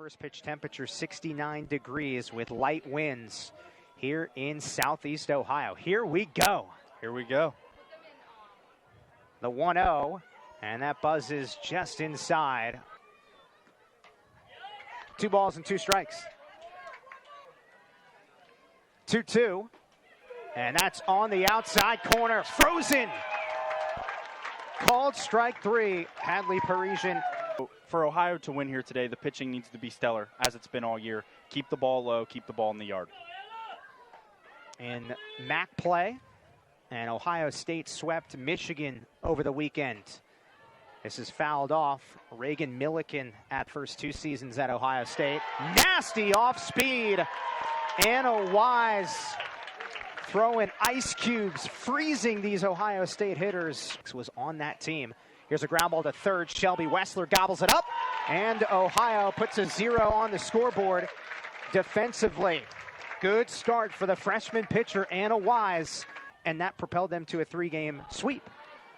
First pitch temperature 69 degrees with light winds here in Southeast Ohio. Here we go. Here we go. The 1-0, and that buzzes just inside. 2 balls and 2 strikes. 2-2, and that's on the outside corner. Frozen. Called strike 3. Hadley Parisian. For Ohio to win here today, the pitching needs to be stellar, as it's been all year. Keep the ball low, keep the ball in the yard. In MAC play, and Ohio State swept Michigan over the weekend. This is fouled off. Reagan Milliken at first 2 seasons at Ohio State. Nasty off speed. Anna Wise throwing ice cubes, freezing these Ohio State hitters. Was on that team. Here's a ground ball to third. Shelby Wessler gobbles it up, and Ohio puts a 0 on the scoreboard defensively. Good start for the freshman pitcher, Anna Wise, and that propelled them to a 3-game sweep.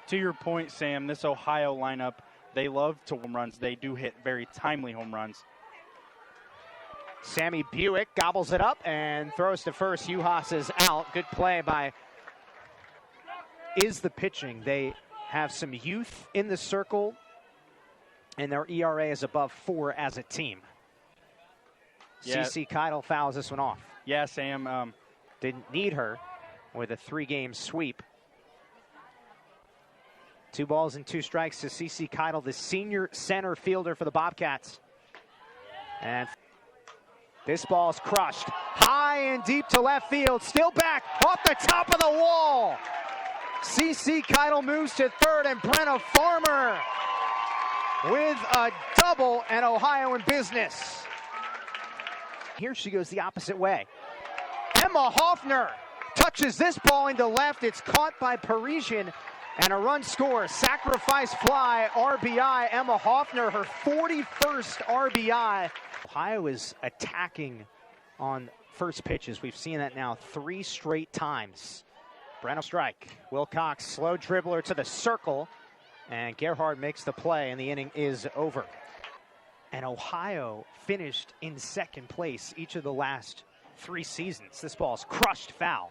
To your point, Sam, this Ohio lineup, they love to home runs. They do hit very timely home runs. Sammy Buick gobbles it up and throws to first. Uhas is out. Good play by the pitching. They have some youth in the circle, and their ERA is above 4 as a team. Yeah. CC Keidel fouls this one off. Yeah, Sam. Didn't need her with a 3-game sweep. 2 balls and 2 strikes to CC Keidel, the senior center fielder for the Bobcats. And this ball is crushed. High and deep to left field. Still back off the top of the wall. CC Keidel moves to third, and Brenna Farmer with a double, and Ohio in business. Here she goes the opposite way. Emma Hoffner touches this ball into left. It's caught by Parisian, and a run scores. Sacrifice fly, RBI. Emma Hoffner, her 41st RBI. Ohio is attacking on first pitches. We've seen that now 3 straight times. Brenna strike. Wilcox, slow dribbler to the circle, and Gerhard makes the play, and the inning is over. And Ohio finished in second place each of the last 3 seasons. This ball's crushed foul.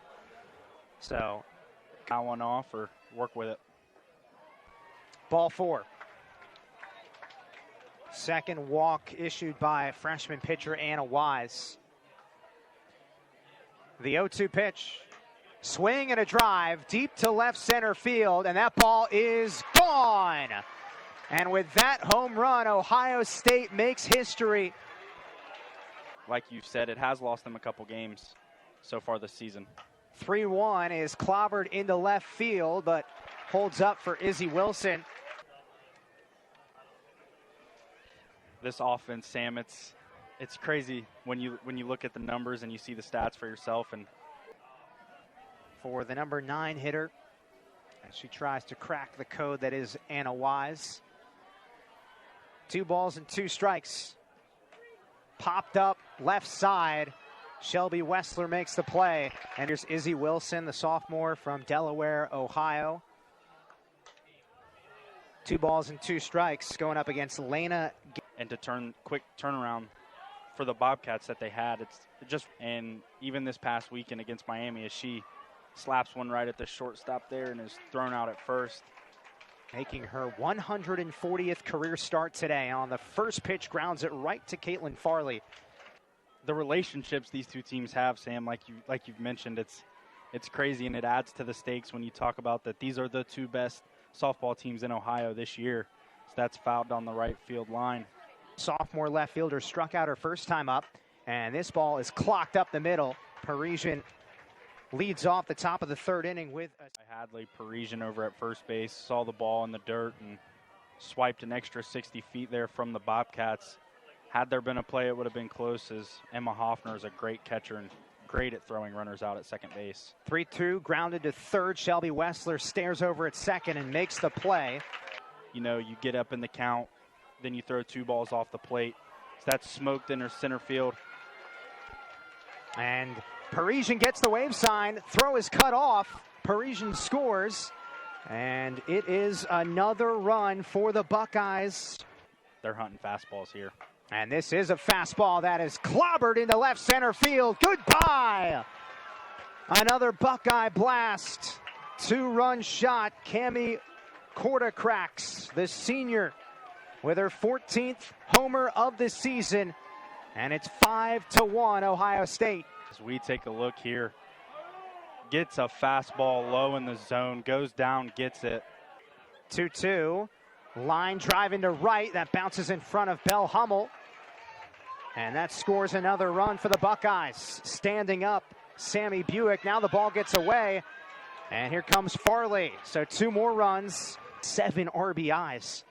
So, Got one off or work with it. Ball 4. Second walk issued by freshman pitcher Anna Wise. The 0-2 pitch. Swing and a drive deep to left center field, and that ball is gone. And with that home run, Ohio State makes history. Like you said, it has lost them a couple games so far this season. 3-1 is clobbered into left field, but holds up for Izzy Wilson. This offense, Sam, it's crazy when you look at the numbers and you see the stats for yourself. And for the number 9 hitter, as she tries to crack the code that is Anna Wise. 2 balls and 2 strikes. Popped up left side. Shelby Wessler makes the play. And here's Izzy Wilson, the sophomore from Delaware, Ohio. 2 balls and 2 strikes going up against Lena. And to quick turnaround for the Bobcats that they had. And even this past weekend against Miami, as she slaps one right at the shortstop there and is thrown out at first. Making her 140th career start today. On the first pitch, grounds it right to Caitlin Farley. The relationships these 2 teams have, Sam, like you've mentioned, it's crazy, and it adds to the stakes when you talk about that these are the 2 best softball teams in Ohio this year. So that's fouled on the right field line. Sophomore left fielder struck out her first time up, and this ball is clocked up the middle. Parisian leads off the top of the 3rd inning with Hadley Parisian over at first base, saw the ball in the dirt and swiped an extra 60 feet there from the Bobcats. Had there been a play, it would have been close, as Emma Hoffner is a great catcher and great at throwing runners out at second base. 3-2, grounded to third. Shelby Wessler stares over at second and makes the play. You know, you get up in the count, then you throw 2 balls off the plate. So that's smoked in her center field. And Parisian gets the wave sign. Throw is cut off. Parisian scores. And it is another run for the Buckeyes. They're hunting fastballs here. And this is a fastball that is clobbered into left center field. Goodbye! Another Buckeye blast. 2-run shot. Cami Korda-Krax, the senior, with her 14th homer of the season. And it's 5-1 Ohio State. As we take a look here, gets a fastball low in the zone, goes down, gets it. 2-2. Line drive into right. That bounces in front of Belle Hummel. And that scores another run for the Buckeyes. Standing up, Sammy Buick. Now the ball gets away. And here comes Farley. So 2 more runs, 7 RBIs.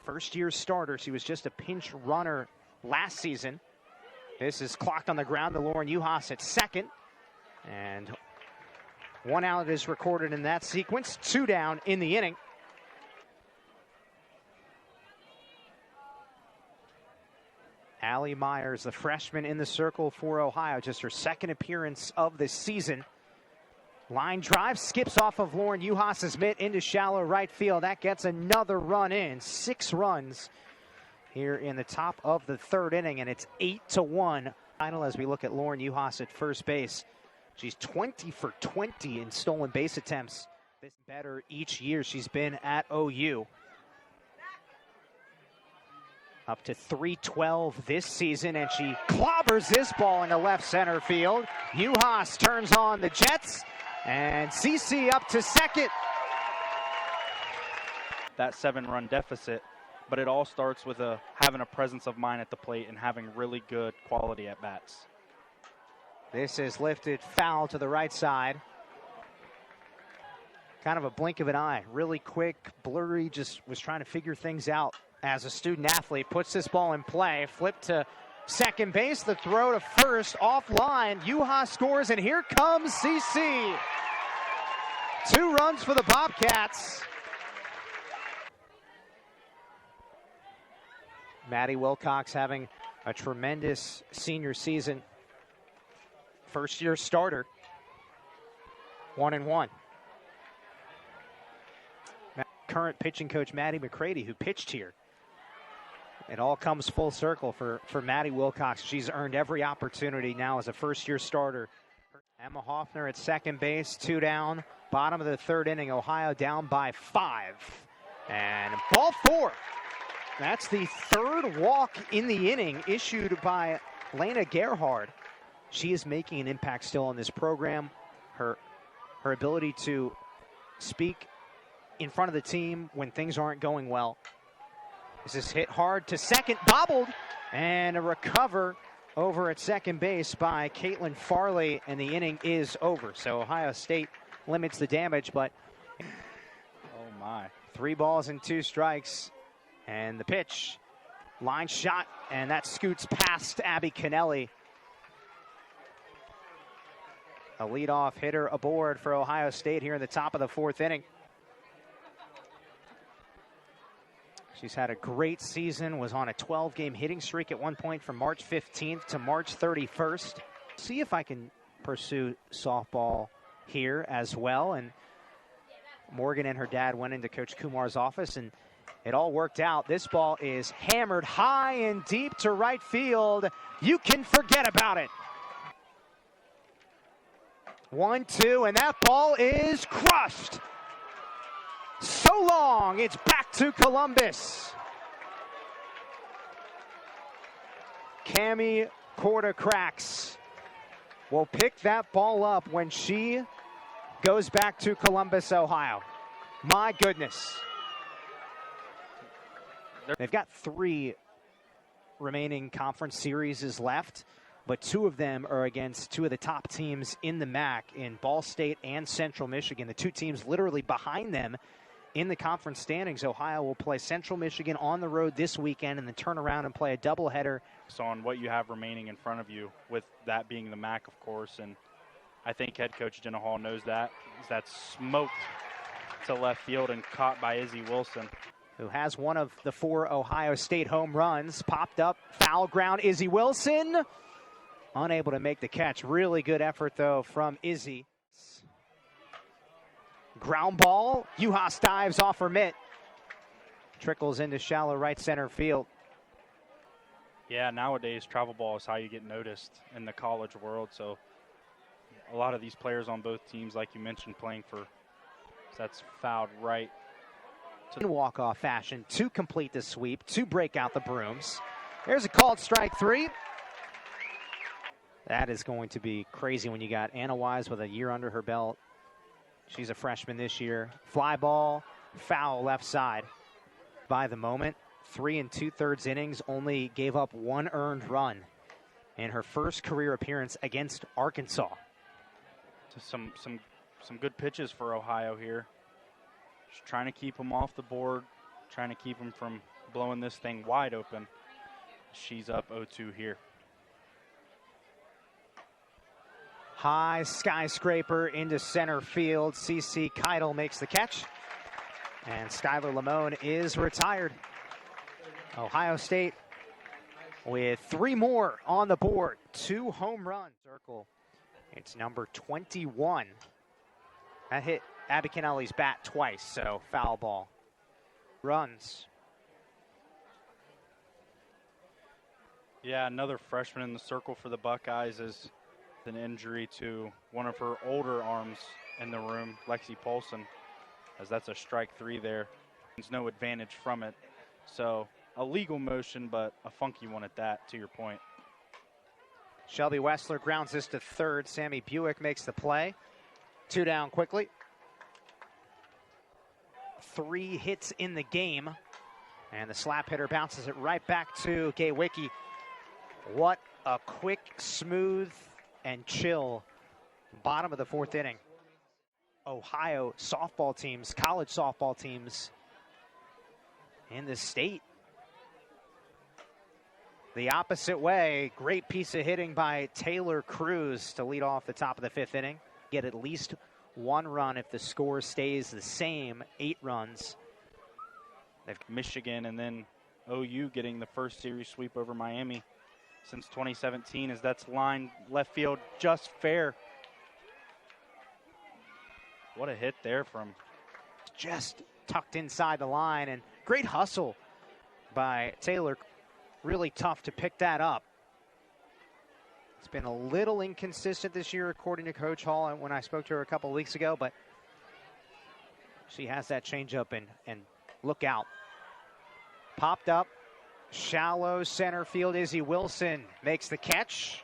First-year starter. She was just a pinch runner last season. This is clocked on the ground to Lauren Uhas at second. And 1 out is recorded in that sequence. 2 down in the inning. Allie Myers, the freshman in the circle for Ohio, just her second appearance of the season. Line drive skips off of Lauren Uhas's mitt into shallow right field. That gets another run in. 6 runs here in the top of the 3rd inning, and it's 8-1. Final as we look at Lauren Uhas at first base. She's 20 for 20 in stolen base attempts. This better each year she's been at OU. Up to 312 this season, and she clobbers this ball into left center field. Uhas turns on the Jets, and CC up to second. That 7-run deficit, but it all starts with having a presence of mind at the plate and having really good quality at bats. This is lifted foul to the right side. Kind of a blink of an eye. Really quick, blurry, just was trying to figure things out as a student athlete. Puts this ball in play. Flip to second base. The throw to first. Offline. Uhas scores, and here comes CC. 2 runs for the Bobcats. Maddie Wilcox having a tremendous senior season. First-year starter. 1-1. Current pitching coach Maddie McCready, who pitched here. It all comes full circle for Maddie Wilcox. She's earned every opportunity now as a first-year starter. Emma Hoffner at second base, 2 down. Bottom of the 3rd inning, Ohio down by 5. And ball 4. That's the 3rd walk in the inning issued by Lena Gerhard. She is making an impact still on this program. Her ability to speak in front of the team when things aren't going well. This is hit hard to second, bobbled, and a recover over at second base by Caitlin Farley, and the inning is over. So Ohio State limits the damage, but oh my. 3 balls and 2 strikes, and the pitch, line shot, and that scoots past Abby Kennelly. A leadoff hitter aboard for Ohio State here in the top of the 4th inning. She's had a great season, was on a 12-game hitting streak at one point from March 15th to March 31st. See if I can pursue softball here as well. And Morgan and her dad went into Coach Kumar's office, and it all worked out. This ball is hammered high and deep to right field. You can forget about it. 1-2, and that ball is crushed. So long, it's back to Columbus. Cami Korda-Krax will pick that ball up when she goes back to Columbus, Ohio. My goodness. They've got 3 remaining conference series left, but 2 of them are against 2 of the top teams in the MAC in Ball State and Central Michigan. The 2 teams literally behind them in the conference standings. Ohio will play Central Michigan on the road this weekend and then turn around and play a doubleheader. So on what you have remaining in front of you, with that being the MAC, of course, and I think head coach Jenna Hall knows that. That's smoked to left field and caught by Izzy Wilson, who has one of the 4 Ohio State home runs. Popped up, foul ground, Izzy Wilson. Unable to make the catch. Really good effort, though, from Izzy. Ground ball. Uhas dives off her mitt. Trickles into shallow right center field. Yeah, nowadays travel ball is how you get noticed in the college world. So a lot of these players on both teams, like you mentioned, playing for, that's fouled right. In walk-off fashion to complete the sweep, to break out the brooms. There's a called strike 3. That is going to be crazy when you got Anna Wise with a year under her belt. She's a freshman this year. Fly ball, foul left side. By the moment, 3 2/3 innings, only gave up 1 earned run in her first career appearance against Arkansas. Some good pitches for Ohio here. Just trying to keep them off the board, trying to keep them from blowing this thing wide open. She's up 0-2 here. High skyscraper into center field. CC Keitel makes the catch. And Skylar Lamone is retired. Ohio State with 3 more on the board. 2 home runs. Circle. It's number 21. That hit Abby Kennelly's bat twice, so foul ball. Runs. Yeah, another freshman in the circle for the Buckeyes is an injury to one of her older arms in the room, Lexi Polson, as that's a strike 3 there. There's no advantage from it. So a legal motion, but a funky one at that, to your point. Shelby Wessler grounds this to third. Sammy Buick makes the play. 2 down quickly. 3 hits in the game. And the slap hitter bounces it right back to Gay Wicki. What a quick, smooth, and chill bottom of the 4th inning. Ohio softball teams, college softball teams in the state. The opposite way, great piece of hitting by Taylor Cruz to lead off the top of the 5th inning. Get at least 1 run if the score stays the same, 8 runs. They've Michigan and then OU getting the first series sweep over Miami since 2017, as that's lined left field just fair. What a hit there from. Just tucked inside the line, and great hustle by Taylor. Really tough to pick that up. It's been a little inconsistent this year, according to Coach Hall, when I spoke to her a couple of weeks ago, but she has that changeup, and look out. Popped up, shallow center field. Izzy Wilson makes the catch.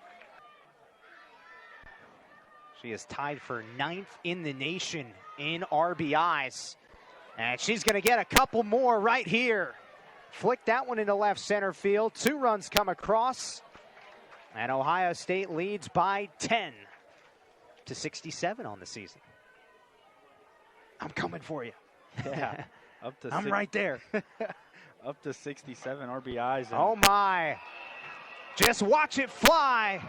She is tied for 9th in the nation in RBIs, and she's going to get a couple more right here. Flick that one into left center field. 2 runs come across. And Ohio State leads by 10 to 67 on the season. I'm coming for you. Yeah, up to I'm right there. Up to 67 RBIs. Oh my. Just watch it fly.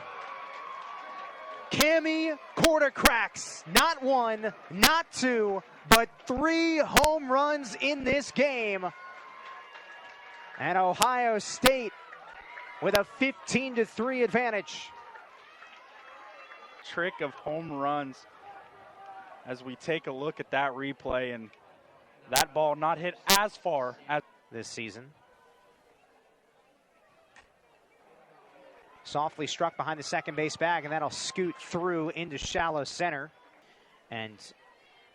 Cammie Quarter cracks. Not 1, not 2, but 3 home runs in this game. And Ohio State with a 15-3 advantage. Trick of home runs as we take a look at that replay, and that ball not hit as far as this season. Softly struck behind the second base bag, and that'll scoot through into shallow center. And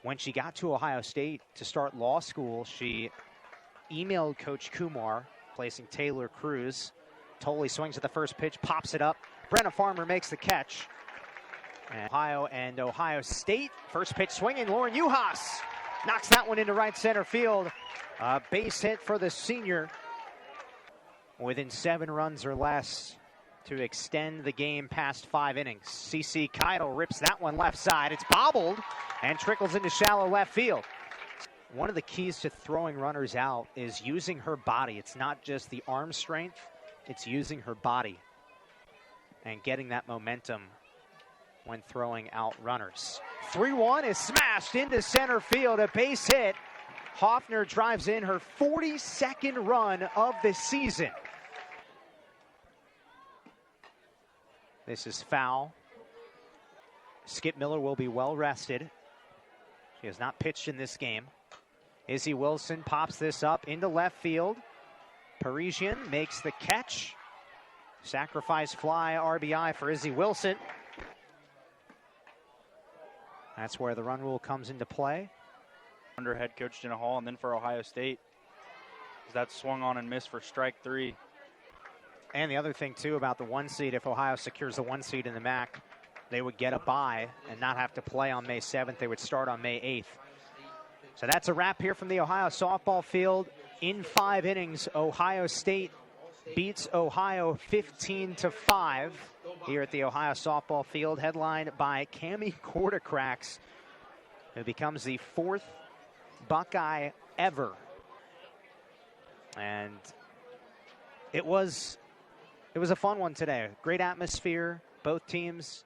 when she got to Ohio State to start law school, she emailed Coach Kumar, placing Taylor Cruz. Tolley swings at the first pitch, pops it up. Brenna Farmer makes the catch. And Ohio State, first pitch swinging. Lauren Uhas knocks that one into right center field. A base hit for the senior. Within 7 runs or less to extend the game past 5 innings. CC Keitel rips that one left side. It's bobbled and trickles into shallow left field. One of the keys to throwing runners out is using her body. It's not just the arm strength, it's using her body and getting that momentum when throwing out runners. 3-1 is smashed into center field, a base hit. Hoffner drives in her 42nd run of the season. This is foul. Skip Miller will be well rested. She has not pitched in this game. Izzy Wilson pops this up into left field. Parisian makes the catch. Sacrifice fly RBI for Izzy Wilson. That's where the run rule comes into play. Under head coach Jenna Hall, and then for Ohio State, that swung on and missed for strike 3. And the other thing, too, about the 1 seed, if Ohio secures the 1 seed in the MAC, they would get a bye and not have to play on May 7th. They would start on May 8th. So that's a wrap here from the Ohio softball field. In 5 innings, Ohio State beats Ohio 15-5 here at the Ohio softball field, headlined by Cami Kortokrax, who becomes the 4th Buckeye ever. And it was a fun one today. Great atmosphere. Both teams